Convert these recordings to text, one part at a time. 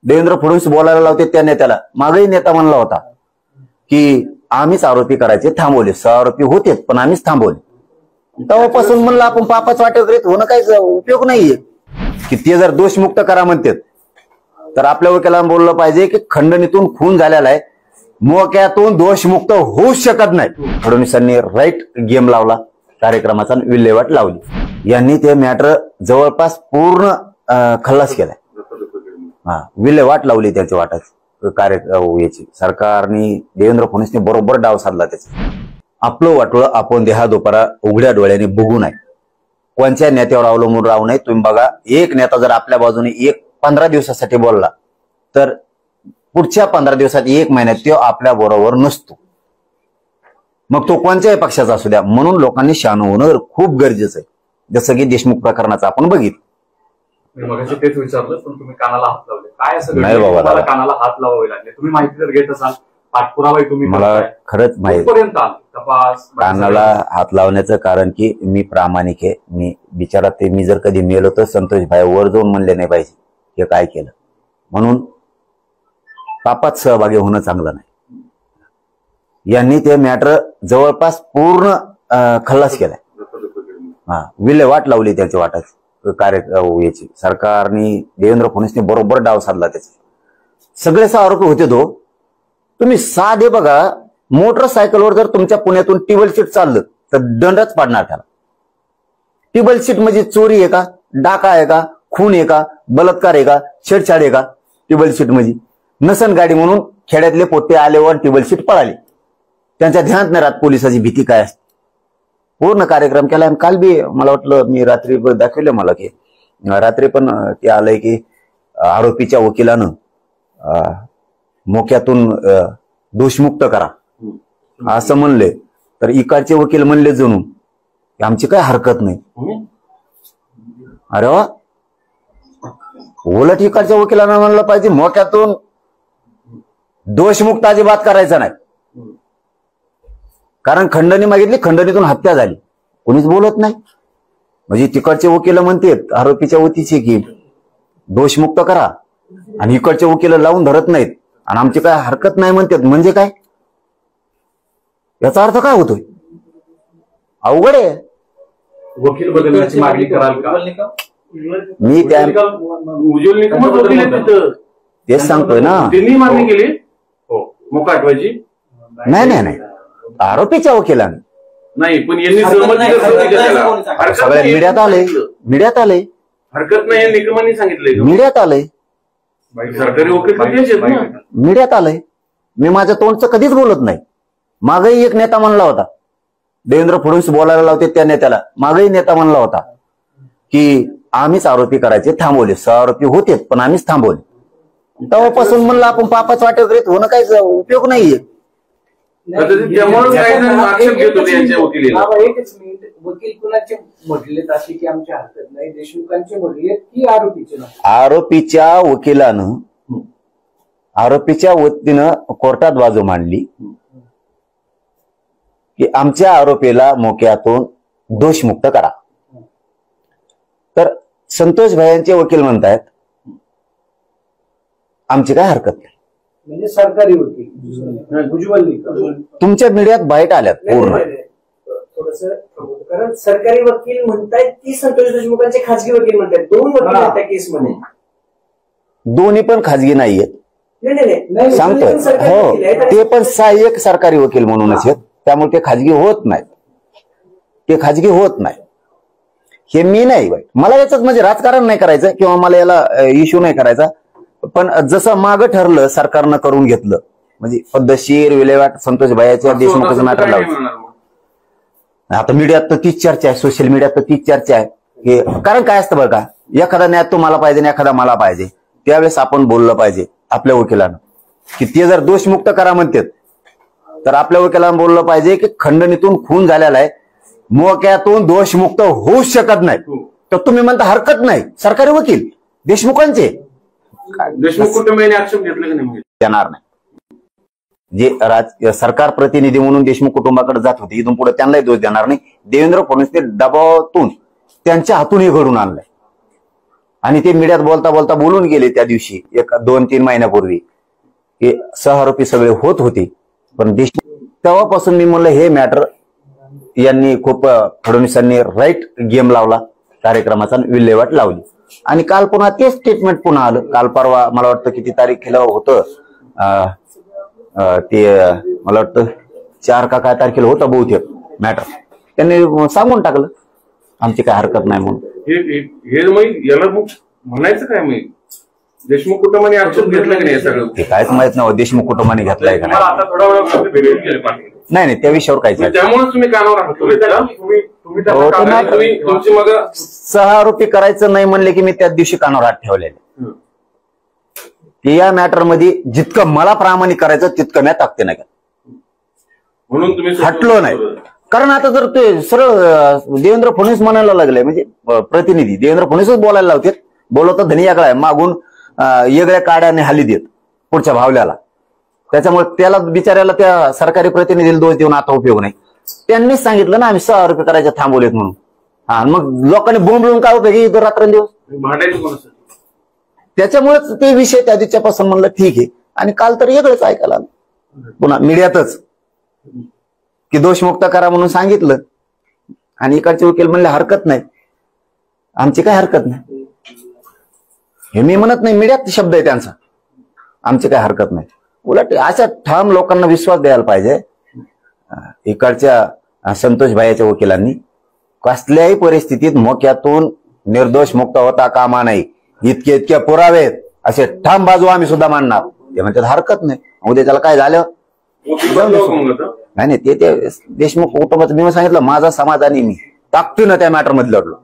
देवेंद्र फडणवीस बोलायला लावते त्या नेत्याला, मागही नेता म्हणला होता की आम्हीच आरोपी करायचे थांबवले, 6 आरोपी होते पण आम्हीच थांबवले. तेव्हापासून म्हणलं आपण पापाच वाटेवर होणं काही उपयोग नाहीये की ते जर दोषमुक्त करा म्हणतात तर आपल्या वकिलांना बोललं पाहिजे की खंडणीतून खून झालेला आहे, मोक्यातून दोषमुक्त होऊ शकत नाही. फडणवीसांनी राईट गेम लावला, कार्यक्रमाचा विल्हेवाट लावली. यांनी ते मॅटर जवळपास पूर्ण खल्लास केलाय. विल्हेवाट लावली त्याच्या वाटात याची सरकारने. देवेंद्र फडणवीसने बरोबर डाव साधला त्याचा. आपलं वाटोळं आपण देहा दोपारा उघड्या डोळ्याने बघू नये, कोणत्या नेत्यावर अवलंबून राहू नये. तुम्ही बघा, एक नेता जर आपल्या बाजूने 15 दिवसासाठी बोलला तर पुढच्या 15 दिवसात 1 महिन्यात तो आपल्या बरोबर नसतो, मग तो कोणत्याही पक्षाचा असू द्या. म्हणून लोकांनी शहाणं होणं खूप गरजेचं आहे. जसं की देशमुख प्रकरणाचं आपण बघितलं. मगाशी तेच विचारलं पण तुम्ही कानाला हात लावले. काय असं नाही बाबा, कानाला हात लावावे लागले? तुम्ही माहिती जर घेत असाल, पाठपुरावाही तुम्ही, मला खरंच माहिती. तपास कानाला हात लावण्याचं कारण की मी प्रामाणिक आहे. मी बिचारा ते मी जर कधी मेलो तर संतोष भाई वर जाऊन म्हणले नाही पाहिजे हे काय केलं, म्हणून पापात सहभागी होणं चांगलं नाही. यांनी ते मॅटर जवळपास पूर्ण खल्लास केलाय. विल्हेवाट लावली त्याच्या वाटात याची सरकारने. देवेंद्र फडणवीसने बरोबर डाव साधला त्याचा. सगळे 6 आरोपी होते. तो तुम्ही साधे बघा, मोटरसायकलवर जर तुमच्या पुण्यातून टेबल सीट चाललं तर दंडच पाडणार त्याला. टेबल सीट म्हणजे चोरी आहे का, डाका आहे का, खून आहे का, बलात्कार आहे का, छेडछाड आहे का? टेबल सीट म्हणजे नसन गाडी म्हणून खेड्यातले पोट्टे आल्यावर टेबल सीट पळाली. त्यांच्या ध्यानात नाही राहत पोलिसाची भीती काय असते. पूर्ण कार्यक्रम केला. आणि काल बी मला वाटलं, मी रात्री दाखवलं मला की रात्री पण ते आलंय की आरोपीच्या वकिलानं मोक्यातून दोषमुक्त करा असं म्हणले, तर इकडचे वकील म्हणले जणू आमची काय हरकत नाही. अरे वा, उलट इकडच्या वकिलांना म्हणलं पाहिजे मोक्यातून दोषमुक्त अजिबात करायचा नाही. कारण खंडणी मागितली, खंडणीतून हत्या झाली, कोणीच बोलत नाही. म्हणजे तिकडचे वकील म्हणतात आरोपीच्या वतीचे की दोषमुक्त करा, आणि इकडचे वकील लावून धरत नाहीत आणि आमची काय हरकत नाही म्हणतात. म्हणजे काय, याचा अर्थ काय होतोय? अवघड आहे. वकील बदलण्याची मागणी कराल का? मी त्या तेच सांगतोय ना. त्यांनी मागणी केली मोका हटवायची. नाही नाही नाही, आरोपीच्या वकिलाने नाही, पण यांनी सगळ्या मीडियात आले हरकत नाही निकमांनी सांगितलंय, मीडियात आलंय, सरकारी वकील मीडियात आलंय. मी माझ्या तोंडचं कधीच बोलत नाही. मागही एक नेता म्हणला होता, देवेंद्र फडणवीस बोलायला लावते त्या नेत्याला, मागही नेता म्हणला होता की आम्हीच आरोपी करायचे थांबवले, 6 आरोपी होते पण आम्हीच थांबवले. तेव्हापासून म्हणलं आपण पापाच वाटेवर होणं काही उपयोग नाहीये. वकील कुणाचे म्हटलेत असे की आमच्या हरकत नाही, देशमुखांचे म्हटलेत की आरोपीचे? आरोपीच्या वकिलानं आरोपीच्या वतीनं कोर्टात बाजू मांडली की आमच्या आरोपीला मोक्यातून दोषमुक्त करा. तर संतोष भाईंचे वकील म्हणतायत आमची काय हरकत नाही. म्हणजे सरकारी वकील तुमच्या मीडियात बाईट आल्यात पूर्ण. कारण सरकारी वकील म्हणतायत की संतोष देशमुखांचे खासगी वकील म्हणतात. 2 वकील आहेत त्या केसमध्ये. दोन्ही पण खाजगी नाहीयेत सांगतोय. हो, ते पण सहाय्यक सरकारी वकील म्हणूनच आहेत, त्यामुळे ते खाजगी होत नाहीत. ते खाजगी होत नाही. हे मी नाही, मला याच म्हणजे राजकारण नाही करायचं किंवा मला याला इश्यू नाही करायचा. पण जसं मागं ठरलं सरकारनं करून घेतलं, म्हणजे पद्धतशीर विल्हेवाट संतोष भाईच्या देशमुखाचं मॅटर लावलं. आता मीडियात तर तीच चर्चा आहे, सोशल मीडियात तर तीच चर्चा आहे की कारण काय असतं बरं का, एखादा न्याय तो मला पाहिजे आणि एखादा मला पाहिजे, त्यावेळेस आपण बोललं पाहिजे आपल्या वकिलानं की ते जर दोषमुक्त करा म्हणतात तर आपल्या वकिलांना बोललं पाहिजे की खंडणीतून खून झालेला आहे, मोक्यातून दोषमुक्त होऊ शकत नाही. तर तुम्ही म्हणता हरकत नाही, सरकारी वकील देशमुखांचे देशमुख कुटुंबियांनी आक्षेप घेतला की नाही? येणार नाही. जे सरकार प्रतिनिधी म्हणून देशमुख कुटुंबाकडे जात होते, इथून पुढे त्यांनाही दोष देणार नाही. देवेंद्र फडणवीस ते दबावातून त्यांच्या हातून हे घडून आणलंय आणि ते मीडियात बोलता बोलता बोलून गेले त्या दिवशी 2-3 महिन्यापूर्वी की सहआरोपी सगळे होत होते. पण तेव्हापासून मी म्हणलं हे मॅटर यांनी खूप फडणवीसांनी राईट गेम लावला, कार्यक्रमाचा विल्हेवाट लावली. आणि काल पुन्हा तेच स्टेटमेंट पुन्हा आलं. काल परवा मला वाटतं किती तारीखेला होतं ते, मला वाटतं 4 का काय तारखेला होतं बहुतेक मॅटर. त्यांनी सांगून टाकलं आमची काय हरकत नाही म्हणून. हे मग याला मग म्हणायचं काय, मग देशमुख कुटुंबाने आक्षेप घेतला की नाही सगळं? ते कायच माहित नाही देशमुख कुटुंबाने घेतलाय का नाही. आता थोडा वेळ नाही त्या विषयावर काहीच नाही. त्यामुळे तुम्ही कानावर आहात. तुमची मग 6 आरोपी करायचं नाही म्हणले की मी त्याच दिवशी कानावर हात ठेवलेले की या मॅटर मध्ये जितकं मला प्रामाणिक करायचं तितकं मी टाकते नाही, म्हणून तुम्ही हटलो नाही. कारण आता जर ते सरळ देवेंद्र फडणवीस म्हणायला लागले, म्हणजे प्रतिनिधी देवेंद्र फडणवीसच बोलायला लावतात. बोलवतात धनियाकडे मागून वेगळ्या काड्याने हाली देत पुढच्या भावल्याला. त्याच्यामुळे त्याला बिचाऱ्याला त्या सरकारी प्रतिनिधीला दोष देऊन आता उपयोग नाही. त्यांनीच सांगितलं ना आम्ही 6 आरोपी करायचे थांबवलेत म्हणून. हा मग लोकांनी बोंबलून काय उपयोग रात्रंदिवस भांडायचं. त्याच्यामुळेच ते विषय त्या दिवसापासून म्हणलं ठीक आहे. आणि काल तर वेगळंच ऐकायला आलं पुन्हा मीडियातच की दोषमुक्त करा म्हणून सांगितलं. आणि इकडचे वकील म्हणले हरकत नाही, आमची काय हरकत नाही. हे मी म्हणत नाही, मीडियात शब्द आहे त्यांचा, आमची काय हरकत नाही. उलट अशा ठाम लोकांना विश्वास द्यायला पाहिजे. इकडच्या संतोष भाईच्या वकिलांनी कसल्याही परिस्थितीत मोक्यातून निर्दोष मुक्त होता कामा नाही, इतके पुरावे असे ठाम बाजू आम्ही सुद्धा मांडणार. ते म्हणतात हरकत नाही. उद्या त्याला काय झालं नाही ते देशमुख कुटुंबाचं मी सांगितलं माझा समाधानी मी ताकदीनं त्या मॅटर मध्ये लढलो.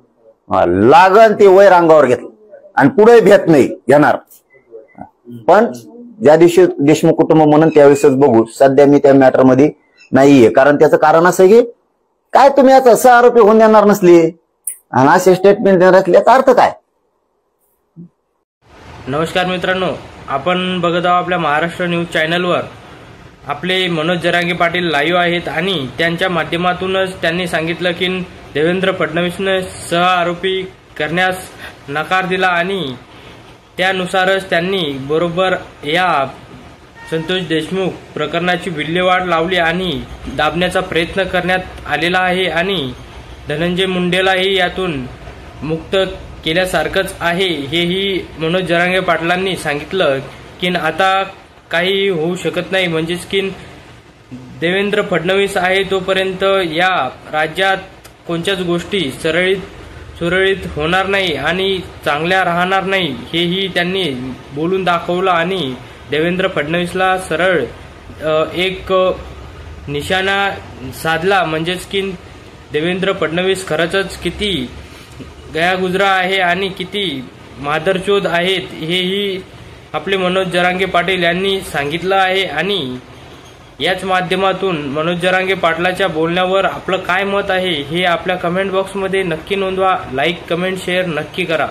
लागण ते वैर अंगावर घेतलं आणि पुढे भेट नाही येणार. पण ज्या दिवशी देशमुख कुटुंब म्हणून त्यावेळेसच बघू. सध्या मी त्या मॅटर मध्ये नाहीये. कारण त्याचं कारण असं की काय तुम्ही याचा 6 आरोपी होऊन देणार नसले आणि असे स्टेटमेंट देणार असले याचा अर्थ काय. नमस्कार मित्रांनो, आपण बघत आहोत आपल्या महाराष्ट्र न्यूज चॅनलवर. आपले मनोज जरांगे पाटील लाईव्ह आहेत आणि त्यांच्या माध्यमातूनच त्यांनी सांगितलं की देवेंद्र फडणवीसने 6 आरोपी करण्यास नकार दिला आणि त्यानुसारच त्यांनी बरोबर या संतोष देशमुख प्रकरणाची विल्हेवाट लावली आणि दाबण्याचा प्रयत्न करण्यात आलेला आहे आणि धनंजय मुंडेलाही यातून मुक्त केल्यासारखंच आहे. हेही मनोज जरांगे पाटलांनी सांगितलं की आता काही होऊ शकत नाही. म्हणजेच की देवेंद्र फडणवीस आहे तोपर्यंत या राज्यात कोणत्याच गोष्टी सुरळीत होणार नाही आणि चांगल्या राहणार नाही. हेही त्यांनी बोलून दाखवलं आणि देवेंद्र फडणवीसला सरळ एक निशाणा साधला. म्हणजेच की देवेंद्र फडणवीस खरंच किती गयागुजरा आहे आणि किती मादरचोद आहेत हेही आपले मनोज जरांगे पाटील यांनी सांगितलं आहे. आणि याच माध्यमातून मनोज जरांगे पाटलाच्या बोलण्यावर आपलं काय मत आहे हे आपल्या कमेंट बॉक्समध्ये नक्की नोंदवा. लाईक, कमेंट, शेअर नक्की करा.